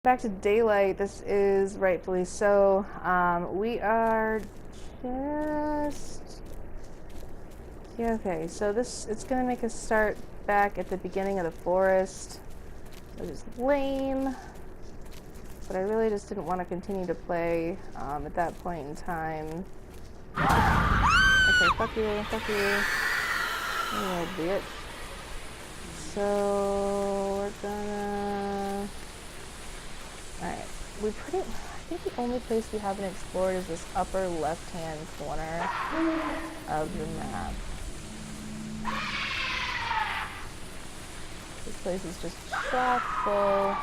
Back to daylight. This is rightfully so. We are just... Yeah, okay, so it's gonna make us start back at the beginning of the forest, which is lame, but I really just didn't want to continue to play at that point in time. Okay, fuck you, fuck you. Oh, bitch. So, we're gonna... Alright, I think the only place we haven't explored is this upper left-hand corner of the map. This place is just chock full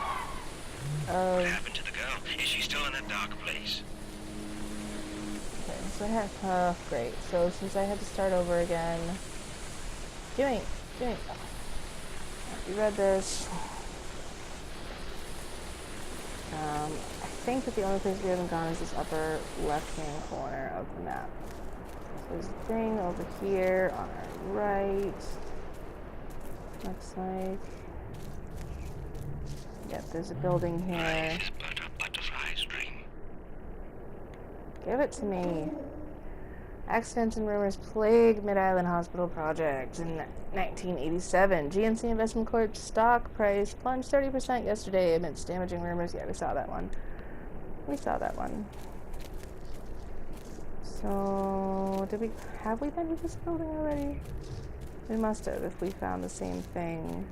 of... What happened to the girl? Is she still in that dark place? Okay, so I have... Oh, great. So since I had to start over again... Jimmy! You read this. I think that the only place we haven't gone is this upper left-hand corner of the map. So there's a thing over here on our right. Looks like... Yep, there's a building here. Butterfly's dream. Give it to me. Accidents and rumors plague Mid-Island Hospital project. In 1987, GNC Investment Corp's stock price plunged 30% yesterday amidst damaging rumors. Yeah, we saw that one. So, have we been to this building already? We must have, if we found the same thing.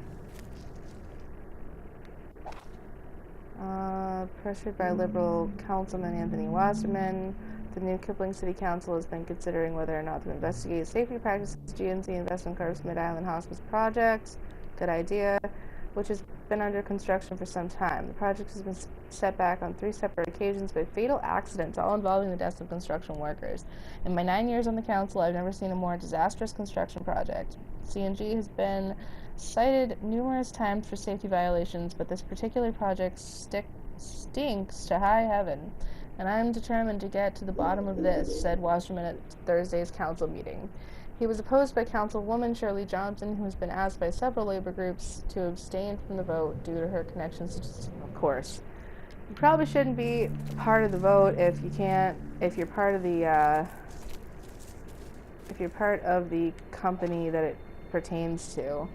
Pressured by Liberal Councilman Anthony Wasserman, the new Kipling City Council has been considering whether or not to investigate safety practices GNC Investment Corp's Mid-Island Hospice project. Good idea. Which has been under construction for some time. The project has been set back on 3 separate occasions by fatal accidents, all involving the deaths of construction workers. In my 9 years on the council, I've never seen a more disastrous construction project. CNG has been cited numerous times for safety violations, but this particular project stinks to high heaven. And I'm determined to get to the bottom of this, said Wasserman at Thursday's council meeting. He was opposed by Councilwoman Shirley Johnson, who has been asked by several labor groups to abstain from the vote due to her connections to... Of course. You probably shouldn't be part of the vote if you're part of the company that it pertains to.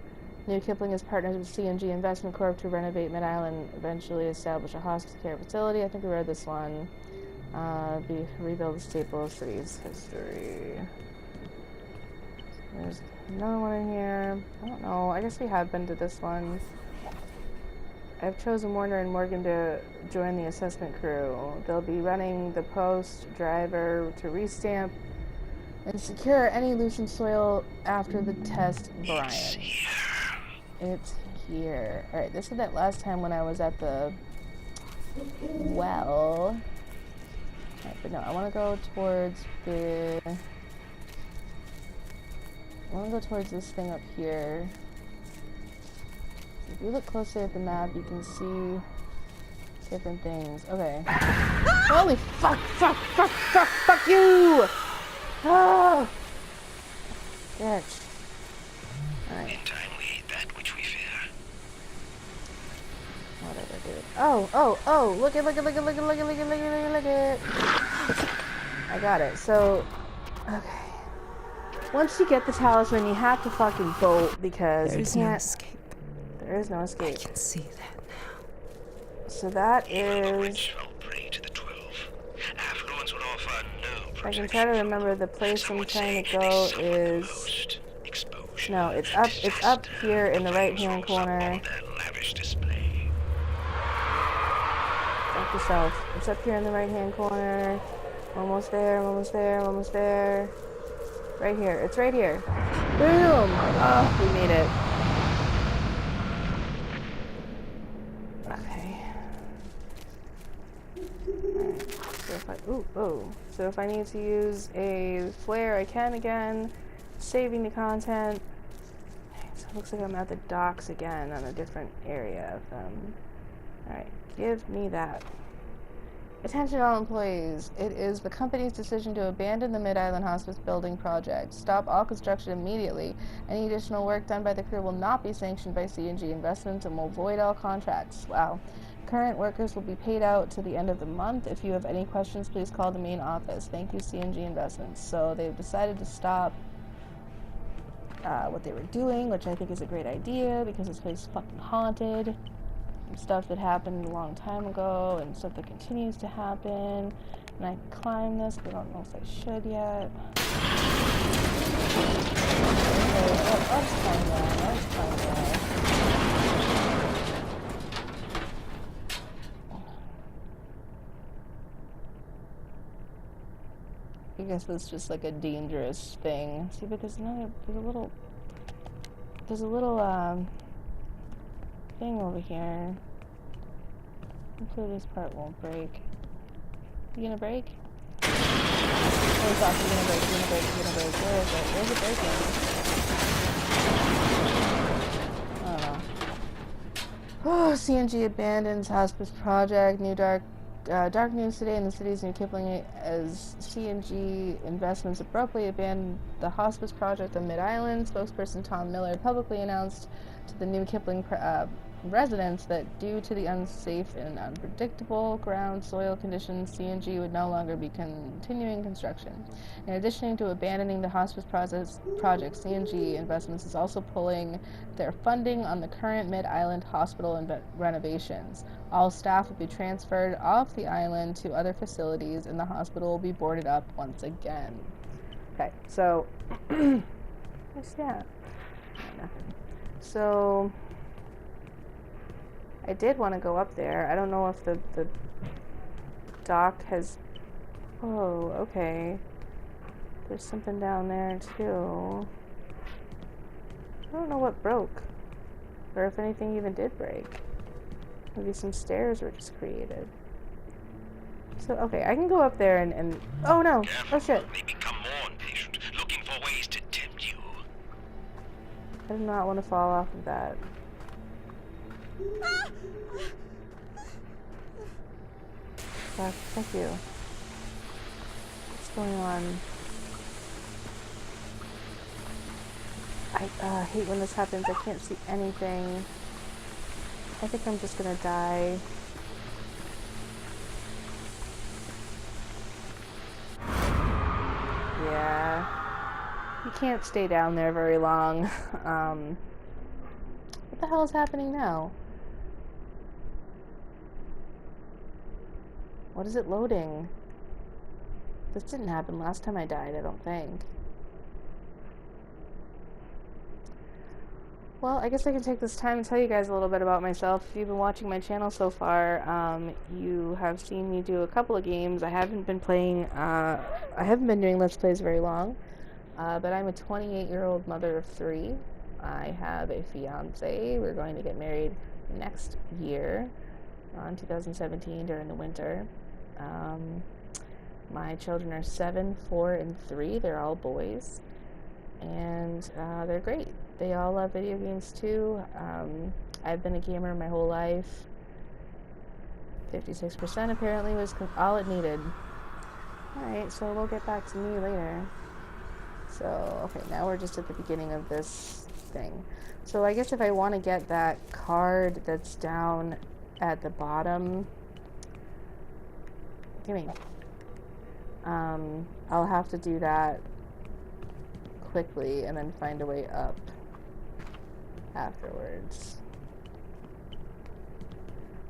New Kipling has partnered with CNG Investment Corp to renovate Mid-Island, eventually establish a hospice care facility. I think we read this one. Rebuild the staple of city's history. There's another one in here. I don't know. I guess we have been to this one. I've chosen Warner and Morgan to join the assessment crew. They'll be running the post driver to restamp and secure any loosened soil after the test brine. It's here. Alright, this is that last time when I was at the well. Alright, but no, I want to go towards this thing up here. If you look closely at the map, you can see different things. Okay. Holy fuck you! Oh! Bitch. Alright. In time we hate that which we fear. Whatever, dude. Oh! Look it! I got it. So, okay. Once you get the talisman, you have to fucking bolt because There's you no can't... escape. There is no escape. I can see that now. So that The is... witch fell prey to the 12. Affluence would offer no protection. I can try to remember the place I'm trying to go is... No, it's up here in the right-hand corner. Fuck yourself. It's up here in the right-hand corner. Almost there. Right here. It's right here. Boom! Oh, we made it. Okay. Alright. So if I need to use a flare, I can again. Saving the content. So it looks like I'm at the docks again on a different area of them. Alright, give me that. Attention all employees. It is the company's decision to abandon the Mid-Island Hospice building project. Stop all construction immediately. Any additional work done by the crew will not be sanctioned by CNG Investments and will void all contracts. Wow. Current workers will be paid out to the end of the month. If you have any questions, please call the main office. Thank you, CNG Investments. So they've decided to stop what they were doing, which I think is a great idea because this place is fucking haunted. And stuff that happened a long time ago and stuff that continues to happen. And I can climb this, but I don't know if I should yet. Okay, let's climb that. Let's climb that. I guess that's just like a dangerous thing. See, but there's a little thing over here. Hopefully this part won't break. You gonna break? Oh gosh, you're gonna break. Where is it? Where's it breaking? I don't know. Oh, CNG abandons hospice project. Dark news today in the city's New Kipling as CNG Investments abruptly abandoned the hospice project on Mid-Island. Spokesperson Tom Miller publicly announced to the New Kipling residents that due to the unsafe and unpredictable ground soil conditions, CNG would no longer be continuing construction. In addition to abandoning the hospice project, CNG Investments is also pulling their funding on the current Mid-Island hospital renovations. All staff will be transferred off the island to other facilities, and the hospital will be boarded up once again. Okay, so what's that? Nothing. So I did want to go up there. I don't know if the dock has... Oh, okay. There's something down there, too. I don't know what broke. Or if anything even did break. Maybe some stairs were just created. So, okay, I can go up there and oh, no! Careful. Oh, shit! They become more impatient, looking for ways to tempt you. I do not want to fall off of that. Thank you. What's going on? I hate when this happens. I can't see anything. I think I'm just gonna die. Yeah. You can't stay down there very long. What the hell is happening now? What is it loading? This didn't happen last time I died, I don't think. Well, I guess I can take this time and tell you guys a little bit about myself. If you've been watching my channel so far, you have seen me do a couple of games. I haven't been doing Let's Plays very long, but I'm a 28-year-old mother of 3. I have a fiance. We're going to get married next year, in 2017 during the winter. My children are 7, 4, and 3. They're all boys, and they're great. They all love video games too. I've been a gamer my whole life. 56% apparently was all it needed. Alright, so we'll get back to me later. So, okay, now we're just at the beginning of this thing. So I guess if I want to get that card that's down at the bottom, I'll have to do that quickly and then find a way up afterwards.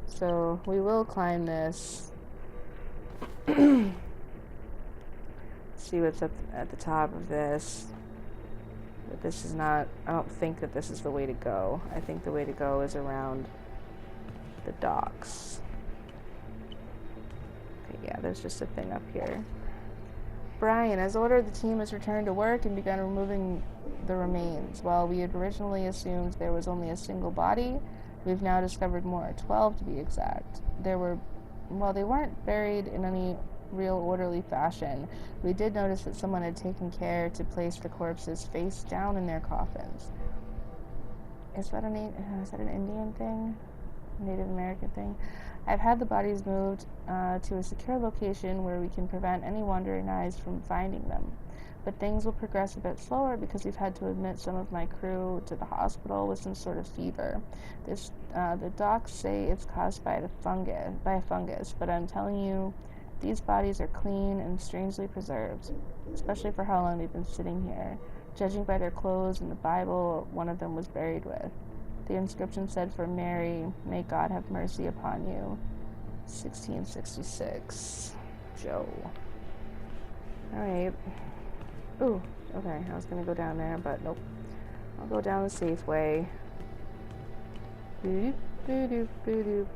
So we will climb this. See what's up at the top of this. But this is not, I don't think that this is the way to go. I think the way to go is around the docks. Okay, yeah, there's just a thing up here. Brian, as ordered, the team has returned to work and begun removing the remains. While we had originally assumed there was only a single body, we've now discovered more, 12 to be exact. While they weren't buried in any real orderly fashion, we did notice that someone had taken care to place the corpses face down in their coffins. Is that an Indian thing? Native American thing? I've had the bodies moved to a secure location where we can prevent any wandering eyes from finding them. but things will progress a bit slower because we've had to admit some of my crew to the hospital with some sort of fever. The docs say it's caused by a fungus, but I'm telling you, these bodies are clean and strangely preserved, especially for how long they've been sitting here. Judging by their clothes and the Bible one of them was buried with. The inscription said, "For Mary, may God have mercy upon you." 1666. Joe. Alright. Ooh, okay, I was gonna go down there, but nope. I'll go down the safe way. Boo-doop, boo-doop, boo-doop.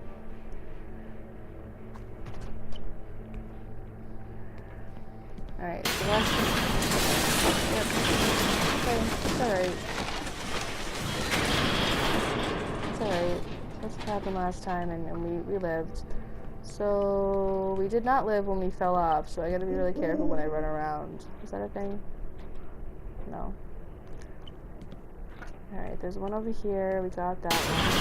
Alright, so that's... Yep. Okay, it's alright. It's alright. That's what happened last time, and we lived. So, we did not live when we fell off, so I gotta be really careful when I run around. Is that a thing? No. Alright, there's one over here. We got that one.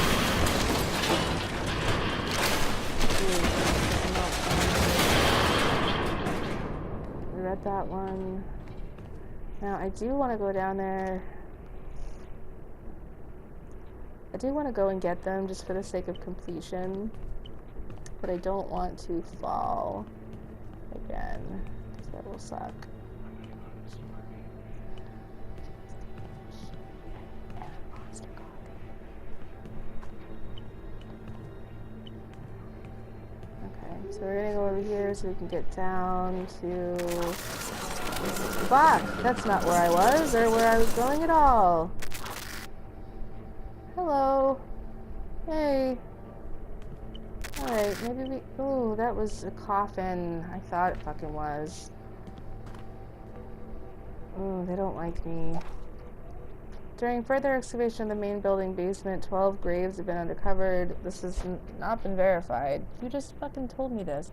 We read that one. Now, I do want to go down there. I do want to go and get them just for the sake of completion. But I don't want to fall again, because that will suck. Okay, so we're gonna go over here so we can get down to the block. That's not where I was, or where I was going at all. Hello. Hey. Alright, maybe we... Ooh, that was a coffin. I thought it fucking was. Ooh, they don't like me. During further excavation of the main building basement, 12 graves have been uncovered. This has not been verified. You just fucking told me this.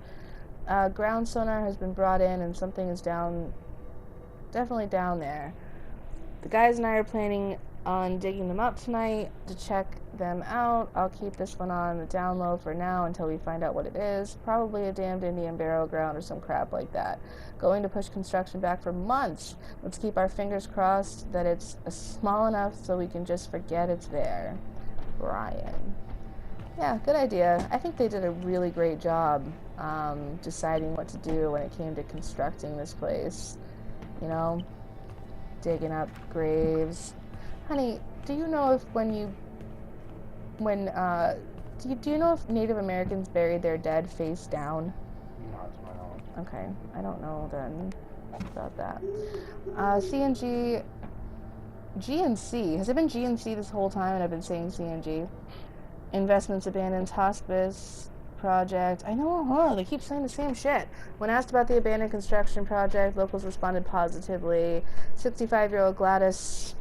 Ground sonar has been brought in and something is down... definitely down there. The guys and I are planning on digging them up tonight to check them out. I'll keep this one on the down low for now until we find out what it is. Probably a damned Indian burial ground or some crap like that. Going to push construction back for months. Let's keep our fingers crossed that it's small enough so we can just forget it's there. Brian. Yeah, good idea. I think they did a really great job deciding what to do when it came to constructing this place. You know? Digging up graves. Honey, do you know if do you know if Native Americans buried their dead face down? Not to my knowledge. Okay, I don't know then about that. GNC. Has it been GNC this whole time and I've been saying CNG? Investments abandoned hospice project. I know, they keep saying the same shit. When asked about the abandoned construction project, locals responded positively. 65-year-old Gladys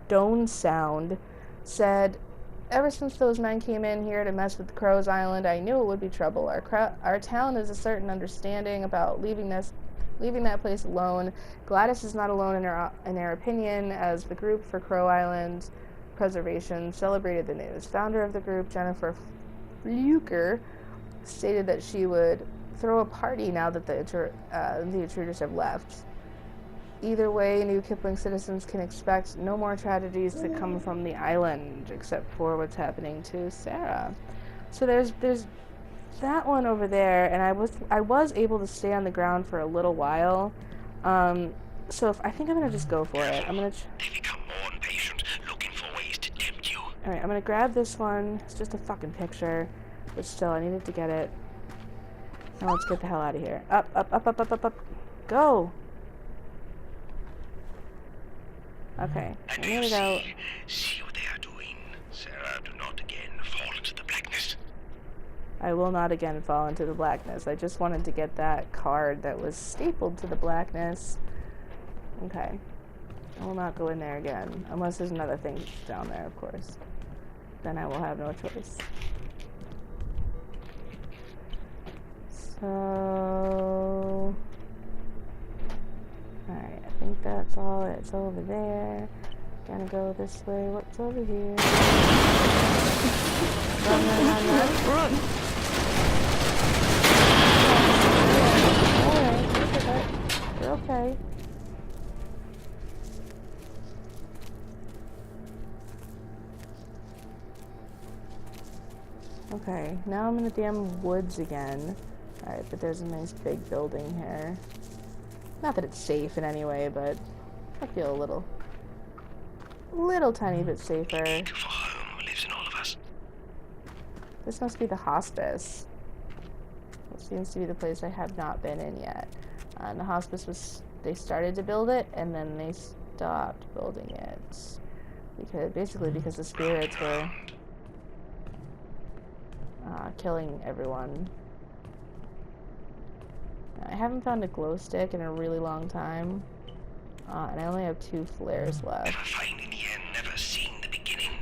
Stone Sound said, "Ever since those men came in here to mess with Crow's Island, I knew it would be trouble. Our town has a certain understanding about leaving that place alone. Gladys is not alone in her opinion, as the group for Crow Island preservation celebrated the news. Founder of the group, Jennifer Fluker, stated that she would throw a party now that the intruders have left. Either way, New Kipling citizens can expect no more tragedies to come from the island, except for what's happening to Sarah." So there's that one over there, and I was able to stay on the ground for a little while. So I think I'm gonna just go for it. I'm gonna. They become more impatient, looking for ways to tempt you. All right, I'm gonna grab this one. It's just a fucking picture, but still, I needed to get it. Now let's get the hell out of here. Up, up, up, up, up, up, up. Go. Okay, And do here you we go. see what they are doing? Sarah, do not again fall into the blackness. I will not again fall into the blackness. I just wanted to get that card that was stapled to the blackness. Okay. I will not go in there again. Unless there's another thing down there, of course. Then I will have no choice. So... Alright, I think that's all that's over there. Gonna go this way. What's over here? Run, run, run, run. Run! Alright, look at that. You're okay. Okay, now I'm in the damn woods again. Alright, but there's a nice big building here. Not that it's safe in any way, but I feel a little tiny bit safer. Need for home lives in all of us. This must be the hospice. It seems to be the place I have not been in yet. And the hospice was, they started to build it, and then they stopped building it. Because the spirits were killing everyone. I haven't found a glow stick in a really long time. And I only have 2 flares left. Never find in the end, never seen the beginning.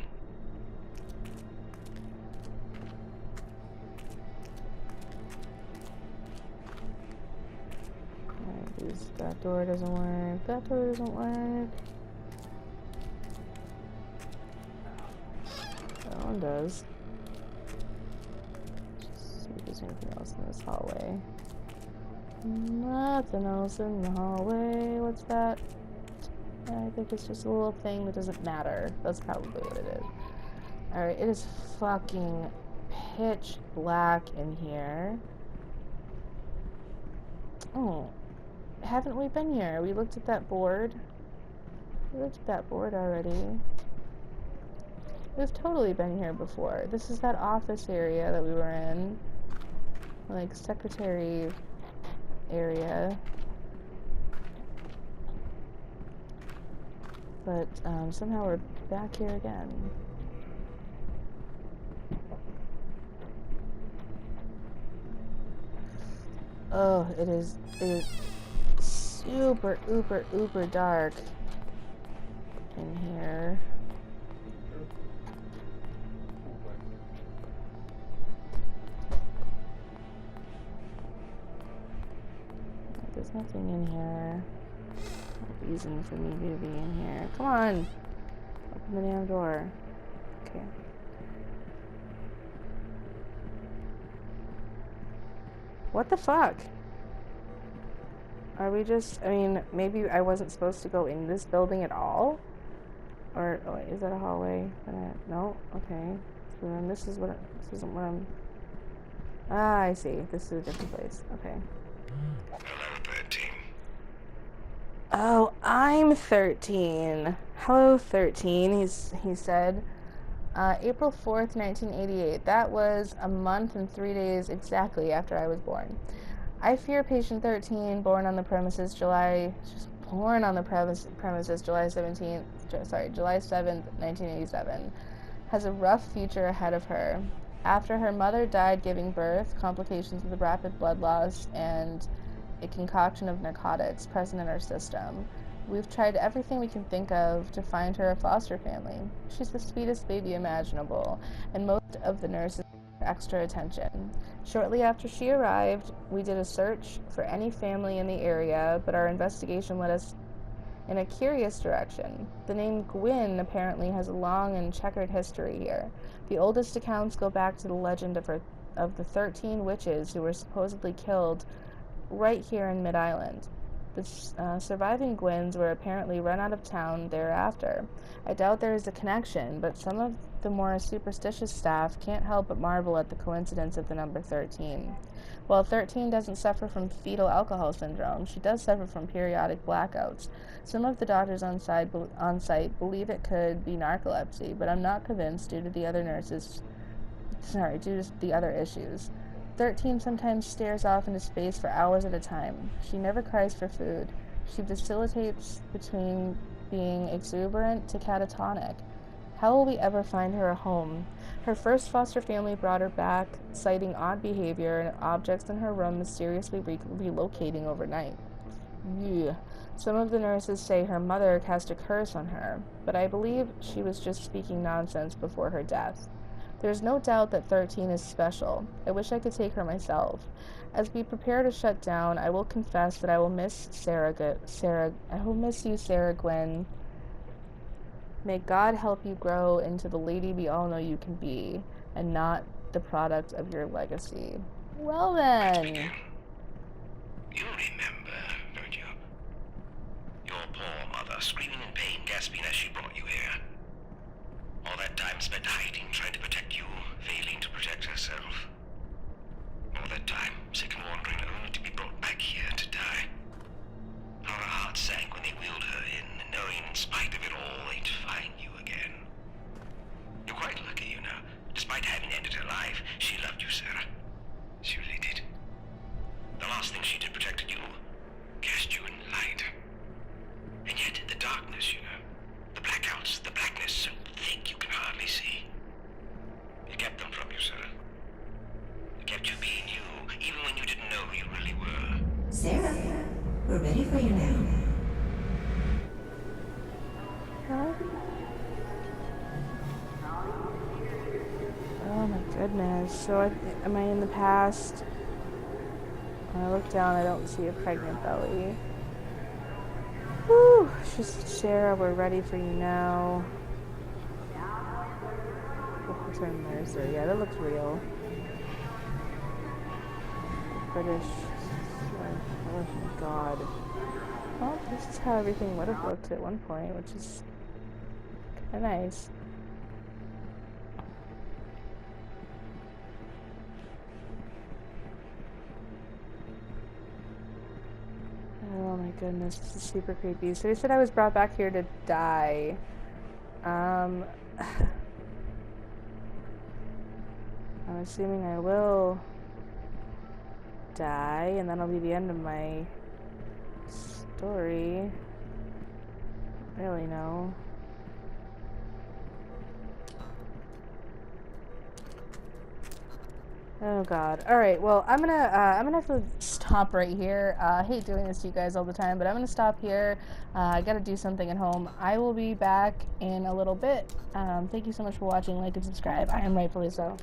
Alright, that door doesn't work. That door doesn't work. That one does. Just see if there's anything else in this hallway. Nothing else in the hallway. What's that? I think it's just a little thing that doesn't matter. That's probably what it is. Alright, it is fucking pitch black in here. Oh. Haven't we been here? We looked at that board. We looked at that board already. We've totally been here before. This is that office area that we were in. Like, secretary area. But, somehow we're back here again. Oh, it is super, uber dark in here. There's nothing in here. No reason for me to be in here. Come on! Open the damn door. Okay. What the fuck? Are we just, I mean, maybe I wasn't supposed to go in this building at all? Or, oh wait, is that a hallway? No? Okay. So then this isn't what I'm, I see. This is a different place. Okay. Hello, 13. Oh, I'm 13. Hello, 13, he said. April 4th, 1988. That was a month and 3 days exactly after I was born. I fear patient 13, born on the premises July 7th, 1987, has a rough future ahead of her. After her mother died giving birth, complications with rapid blood loss, and a concoction of narcotics present in her system, we've tried everything we can think of to find her a foster family. She's the sweetest baby imaginable, and most of the nurses gave extra attention. Shortly after she arrived, we did a search for any family in the area, but our investigation led us in a curious direction. The name Gwyn apparently has a long and checkered history here. The oldest accounts go back to the legend of the 13 witches who were supposedly killed right here in Mid-Island. The surviving Gwyns were apparently run out of town thereafter. I doubt there is a connection, but some of the more superstitious staff can't help but marvel at the coincidence of the number 13. While 13 doesn't suffer from fetal alcohol syndrome, she does suffer from periodic blackouts. Some of the doctors on site believe it could be narcolepsy, but I'm not convinced due to the other issues. 13 sometimes stares off into space for hours at a time. She never cries for food. She vacillates between being exuberant to catatonic. How will we ever find her a home? Her first foster family brought her back, citing odd behavior and objects in her room mysteriously relocating overnight. Yeah. Some of the nurses say her mother cast a curse on her, but I believe she was just speaking nonsense before her death. There's no doubt that 13 is special. I wish I could take her myself. As we prepare to shut down, I will confess that I will miss you, Sarah Gwyn. May God help you grow into the lady we all know you can be, and not the product of your legacy. Well then. You remember, don't you? Your poor mother screaming in pain, gasping as she brought you here. All that time spent hiding, trying to protect you, failing to protect herself. All that time, sick and wandering, only to be brought back here to die. How her heart sank when they wheeled her in, knowing in spite of it all, they'd find you again. You're quite lucky, you know. Despite having ended her life, she loved you, Sarah. She really did. The last thing she did protected you, cast you in light. And yet, the darkness, you know, the blackouts, the blackness so thick you can hardly see. It kept them from you, Sarah. It kept you being you, even when you didn't know who you really were. Sarah, we're ready for you now. Huh? Oh my goodness. So am I in the past? When I look down, I don't see a pregnant belly. Whew. She said, Sarah, we're ready for you now. Oh, Mercer. Yeah, that looks real. British. Oh my god. Well, this is how everything would have looked at one point, which is kind of nice. Oh my goodness, this is super creepy. So they said I was brought back here to die. I'm assuming I will die, and that'll be the end of my story. Really, no. Oh god. Alright, well, I'm gonna have to stop right here. I hate doing this to you guys all the time, but I'm gonna stop here. I gotta do something at home. I will be back in a little bit. Thank you so much for watching. Like and subscribe. I am rightfully so.